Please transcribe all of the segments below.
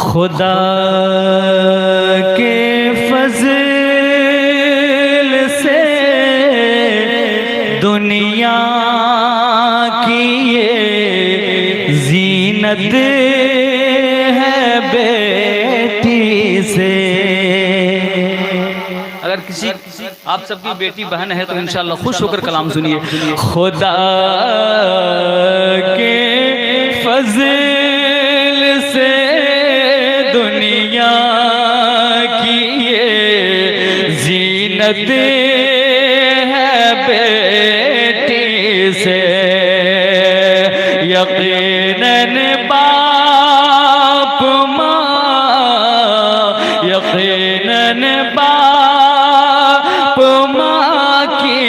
खुदा के फज़ल से दुनिया की ये ज़ीनत है बेटी से। अगर किसी आप सबकी बेटी बहन है तो इंशाअल्लाह खुश होकर कलाम सुनिए। खुदा के फज़ल से दुनिया की ये ज़ीनत है बेटी से। यकीनन बाप माँ, यकीनन बाप माँ की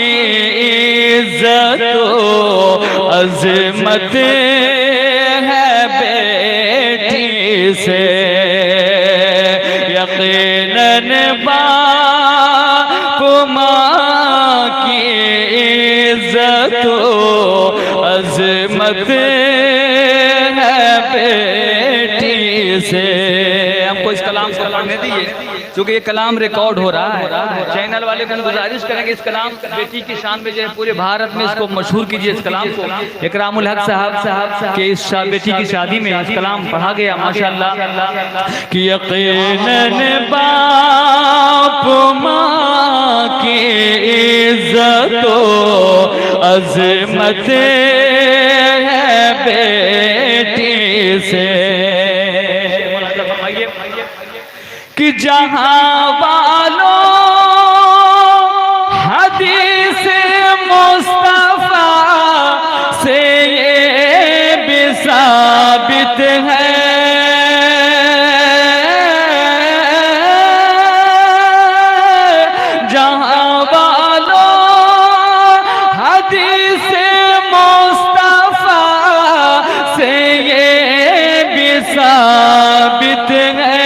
इज़्ज़त अज़मत है बेटी से। यकीनन बाप माँ की इज़्ज़त अज़मत है बेटी से। हमको इस कलाम को पढ़ने दीजिए क्योंकि ये कलाम रिकॉर्ड हो रहा है। चैनल वाले को गुजारिश करेंगे इस कलाम बेटी की शान में जो है पूरे भारत में इसको मशहूर कीजिए। इस कलाम को इकरामुल हक साहब के इस बेटी की शादी में इस कलाम पढ़ा गया माशाअल्लाह। कि यकीनन बाप माँ की इज़्ज़त अज़मत है बेटी से। कि जहां वालों हदीस मुस्तफा से ये भी साबित है। जहां वालों हदीस मुस्तफा से ये भी साबित है।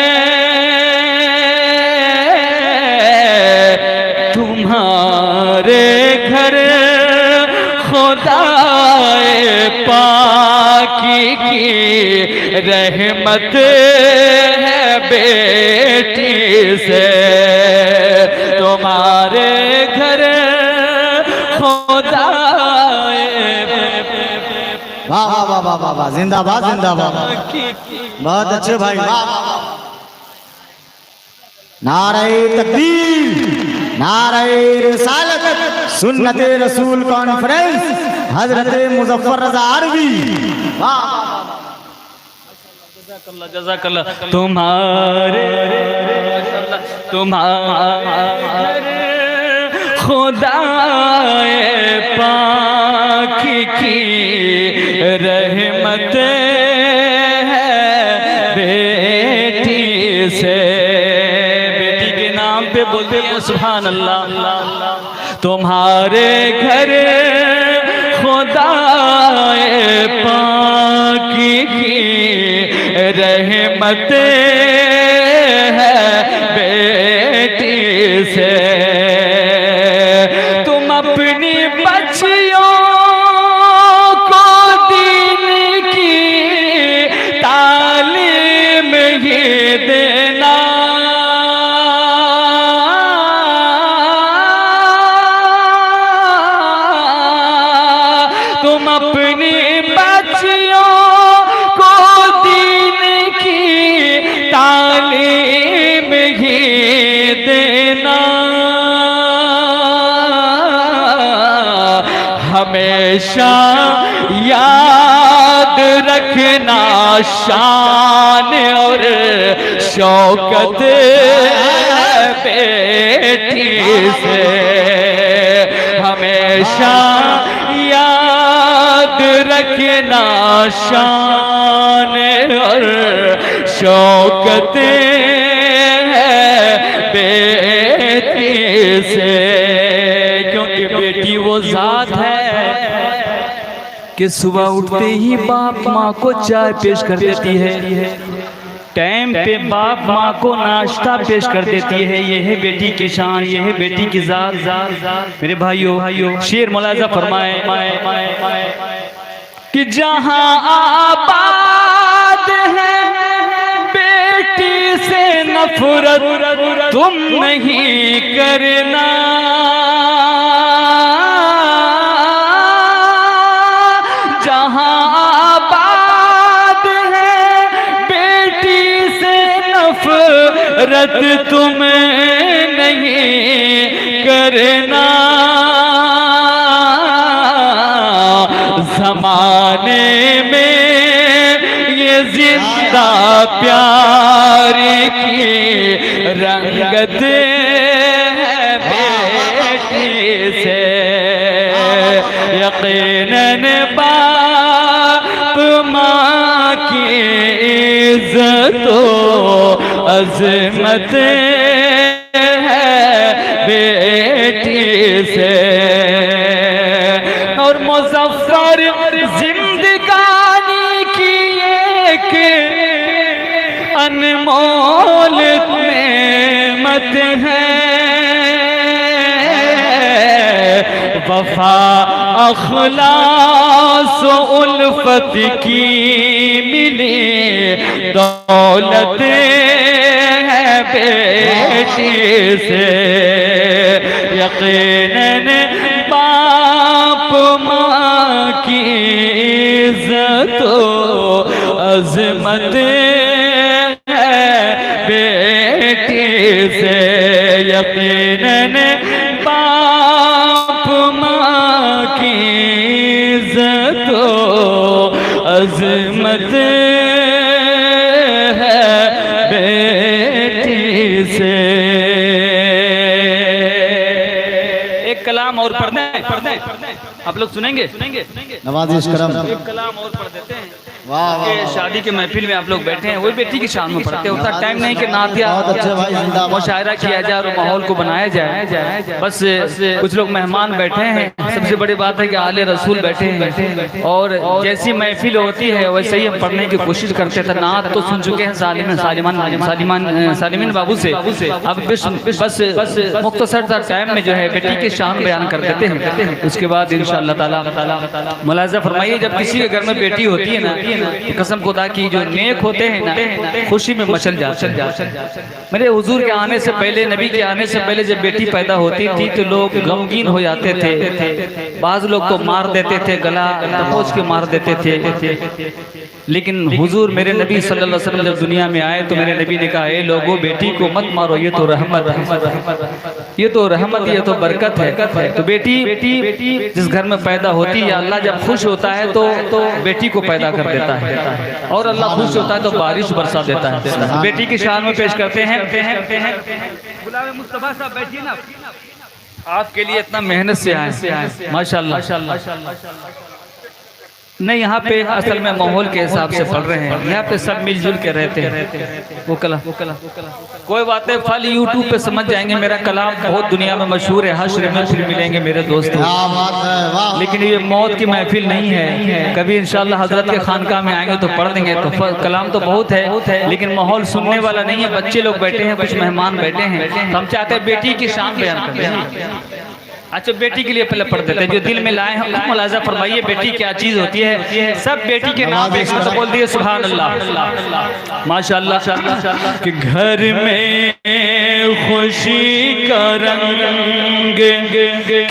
तुम्हारे घर खुदाए पाकी की रहमत है बेटी से। तुम्हारे घर खुदाए वाह वाह वाह वाह वाह, जिंदाबाद जिंदाबाद, बहुत अच्छे भाई। नारे तकबीर, नारे रिसालत, सुन्नत रसूल कॉन्फ्रेंस, हजरत मुजफ्फर रज़ा आरवी। जज़ाकल्लाह। तुम्हारे खुदाए पाक की रहमत है बेटी से। बेटी के नाम पे बोलते हैं सुभान अल्लाह। तुम्हारे घर खुदाए पाक की रहमत है बेटी से। तुम अपनी बच्चियों को दीन की तालीम ही देना। तुम अपनी बच्चियों को दीन की तालीम ही देना। हमेशा याद रखना शान और शौकत बेटी से। हमेशा याद रखना शान और शौकत है बेटी से। क्योंकि बेटी वो जात है कि सुबह उठते ही बाप माँ को चाय पेश कर देती है, टाइम पे बाप माँ को नाश्ता पेश कर देती है। ये है बेटी की शान, ये है बेटी की जात। मेरे भाइयों शेर मुलाजा फरमाए कि जहाँ आबाद है बेटी नफरत तुम नहीं करना, जहां आबाद है बेटी से नफरत तुम नहीं करना। ज़माने में ये जिंदा प्यार की रंगत है बेटी से, यकीनन बाप माँ की इज्जतो अज़मत है बेटी से। और मुज़फ़्फ़र जिंदगानी की एक अनमोल नेमत है, वफ़ा अख़लास उल्फ़त की मिली दौलत है बेटी से, यकीनन बाप माँ की इज़्ज़तो अज़मत है बेटी से, यकीनन बाप माँ की इज़्ज़तो अज़मत है बेटी से। एक कलाम और पढ़ दें, आप लोग सुनेंगे? नवाज़िश करम। एक कलाम और पढ़ देते हैं। वाह वाह, कि शादी के महफिल में आप लोग बैठे हैं, वही बेटी की शान में पढ़ते हैं। उतना टाइम नहीं कि नातिया बहुत अच्छे भाई, जिंदाबाद। मुशायरा किया जाए और माहौल को बनाया जाए। बस कुछ लोग मेहमान बैठे हैं। सबसे बड़ी बात है कि आले रसूल बैठे हैं, और जैसी महफिल होती है वैसे ही हम पढ़ने की कोशिश करते थे। नात तो सुन चुके हैं सालिमिन बाबू से। अब बस मुख्तसर सा टाइम में जो है बेटी की शान बयान कर देते हैं। उसके बाद इंशाअल्लाह ताला मुलाज़ा फरमाइए, जब किसी के घर में बेटी होती है ना, कसम खुदा की जो नेक होते हैं ना, खुशी में मचल जाते हैं। मेरे हुजूर के आने से पहले, नबी के आने से पहले जब बेटी पैदा होती थी तो लोग गमगीन हो जाते थे। बाज लोग तो मार देते थे, गला दबोच के मार देते थे। लेकिन हुजूर मेरे नबी सल्लल्लाहु अलैहि वसल्लम जब दुनिया में आए तो मेरे नबी ने कहा, ए लोगों बेटी को मत मारो, ये तो रहमत है, ये तो रहमत, ये तो बरकत है। तो बेटी जिस घर में पैदा होती है, अल्लाह जब खुश होता है तो बेटी को पैदा कर देता है, और अल्लाह खुश होता है तो बारिश बरसा देता है। बेटी की शान में पेश करते हैं। गुलाम मुस्तफा साहब बैठिए ना, आपके लिए इतना मेहनत से आए माशाल्लाह। नहीं, यहाँ पे असल में माहौल के हिसाब से पढ़ रहे हैं। यहाँ पे सब मिलजुल के रहते हैं। वो कला कोई बात नहीं, फल यूट्यूब पे समझ जाएंगे। मेरा कलाम बहुत दुनिया में मशहूर है, हश्र में फिर मिलेंगे मेरे दोस्तों। लेकिन ये मौत की महफिल नहीं है। कभी इंशाल्लाह हजरत के खानकाह में आएंगे तो पढ़ देंगे। तो कलाम तो बहुत है, लेकिन माहौल सुनने वाला नहीं है। बच्चे लोग बैठे हैं, कुछ मेहमान बैठे हैं, तो हम चाहते हैं बेटी की शान बयान करते हैं। अच्छा, बेटी के लिए पहले पढ़ देते हैं, जो दिल में लाए हैं। मुलाज़ा फरमाइए बेटी क्या चीज होती है। सब बेटी के नाम पे तो बोल दिए सुभान अल्लाह माशाअल्लाह। कि घर में खुशी का रंग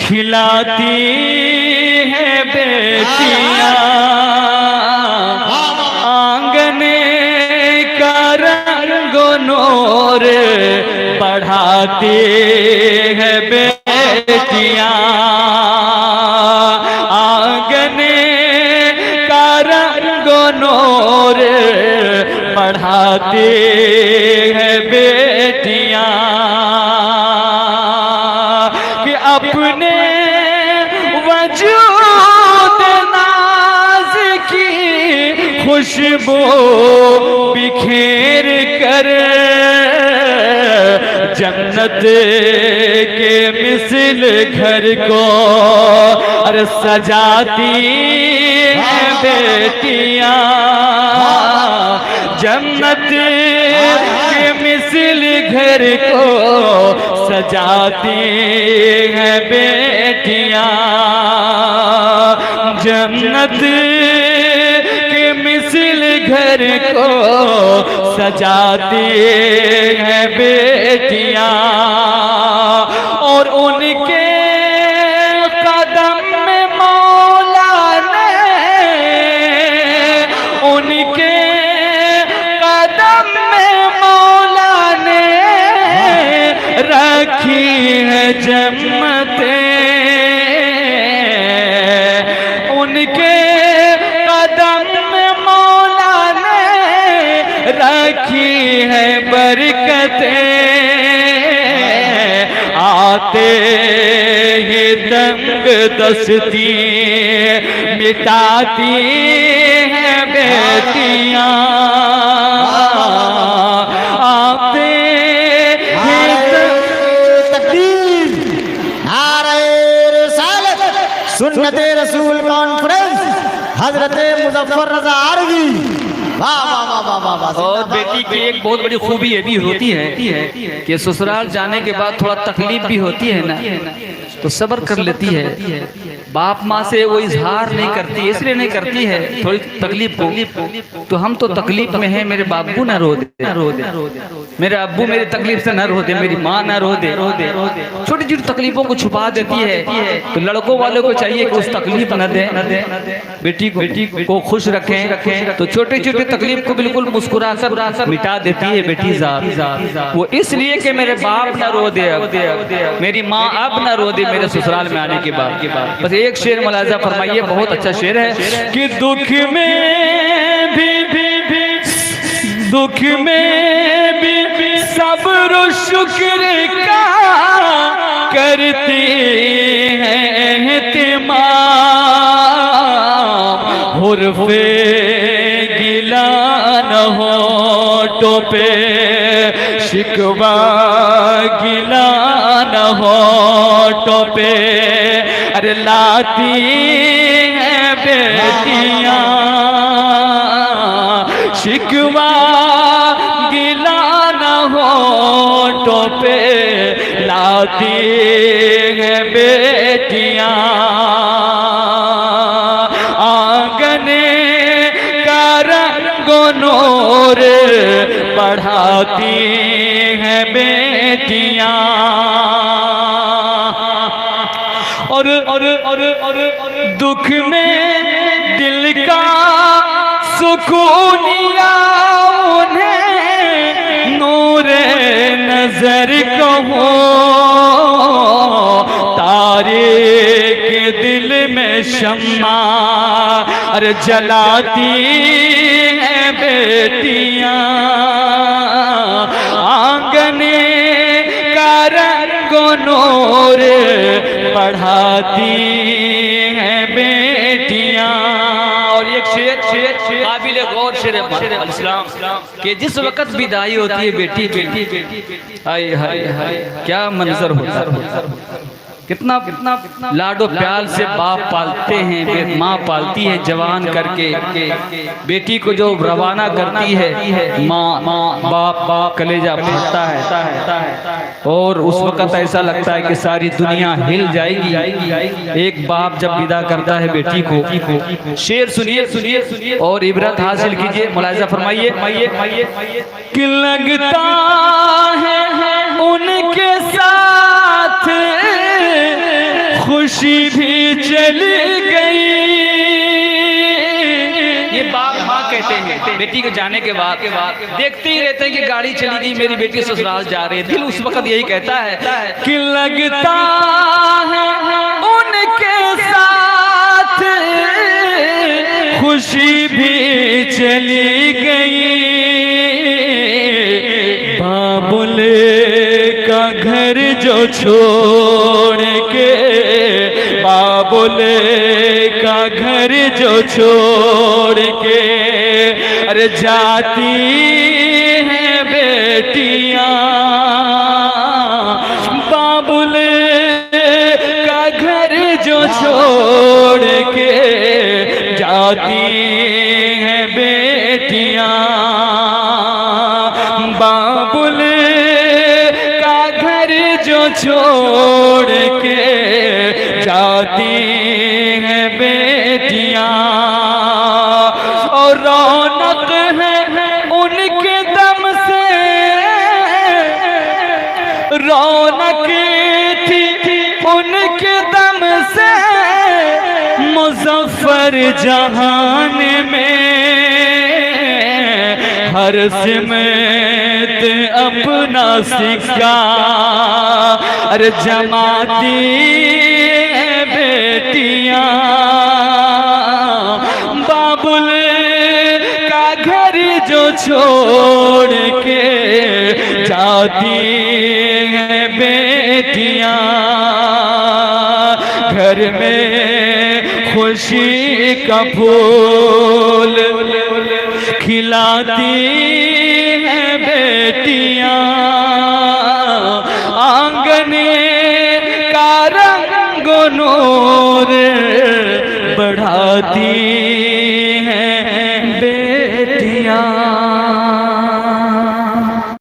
खिलाती है बेटियां, आंगन का रंग नूर बढ़ाती है बेटियां, आंगन का रंग नूर बढ़ाती है बेटियां। कि अपने वजूद नाज की खुशबू बिखेर कर जन्नत के मिसल घर को अरे सजाती है बेटियां, जन्नत के मिसल घर को सजाती है बेटियां, जन्नत के मिसल घर को सजाती हैं बेटियां, और उनके कदम में मौला ने, उनके कदम में मौला ने रखी है जन्नतें, उनके कदम में मौला ने रखी है बरकतें, आते ही तंग दस्ती मिटाती हैं बेटियां, आते ही तकबीर, नारे रिसालत, सुन्नते रसूल कॉन्फ्रेंस, हजरत मुजफ्फर रजा आरवी। वाह वाह वाह वाह वाह वाह। और बेटी की एक बहुत बड़ी खूबी ये भी होती है कि ससुराल जाने के बाद थोड़ा तकलीफ भी होती है ना, तो सब्र कर लेती है। बाप माँ से वो इजहार नहीं करती, इसलिए नहीं करती है थोड़ी तकलीफ को, तो हम तो तकलीफ में हैं, मेरे बाबू ना रो दे, मेरे अब्बू मेरी तकलीफ से न रो दे, मेरी माँ ना रो दे, छोटी छोटी तकलीफों को छुपा देती है। तो लड़कों वालों को चाहिए कि उस तकलीफ न दे, बेटी को खुश रखें, तो छोटी छोटी तकलीफ को बिल्कुल मुस्कुरा कर मिटा देती है बेटी ज़ात। वो इसलिए कि मेरे बाप ना रो दे, मेरी माँ अब ना रो दे मेरे ससुराल में आने के बाद। बस एक शेर मुलाजा फरमाइए, बहुत अच्छा शेर है कि दुख में भी सब्र शुक्र का करती हैं एहतिमाम, हुर्फे गिला न होठों पे, शिकवा गिला न होठों पे, अरे लाती हैं बेटियां, शिकवा गिला न होठों पे, लाती हैं बेटियां, आंगने का रंगो नूर बढ़ाती हैं बेटियां, और दुख में दिल का सुकूनिया उन्हें नूरे नजर कहो, तारीक दिल में शम्मा अरे जलाती हैं बेटियां, आंगने का रंगो नूर बढ़ाती हैं बेटियां। और एक शेर काबिल गौर शेर इस्लाम कि जिस वक्त विदाई होती है बेटी, हाय हाय हाय क्या मंजर होता है, कितना लाडो प्यार से बाप पालते हैं, माँ पालती है जवान करके, बेटी को जो रवाना करती है माँ बाप कलेजा फटता है, और उस वक्त ऐसा लगता है कि सारी दुनिया हिल जाएगी। एक बाप जब विदा करता है बेटी को, शेर सुनिए और इबरत हासिल कीजिए, मुलाहिजा फरमाइए कि लगता है उनके साथ खुशी भी चली गई। ये बाप माँ कहते हैं बेटी के जाने के बाद देखते ही रहते हैं कि गाड़ी चली गई, मेरी बेटी ससुराल जा रही है, दिल उस वक्त यही कहता है कि लगता है उनके साथ खुशी भी चली गई। बाबुल का घर जो छोड़ के, बाबुल का घर जो छोड़ के अरे जाती हैं बेटियां, बाबुल का घर जो छोड़ के जाती हैं बेटियां, बाबुल का घर जो छोड़ के जाती हैं बेटियां। और रौनक रौनक थी उनके दम से मुजफ्फर जहान में, हर सिमत अपना सिक्का अरे जमाती बेटियां, बाबुल का घर जो छोड़ के जाती हैं बेटियां, घर में खुशी का फूल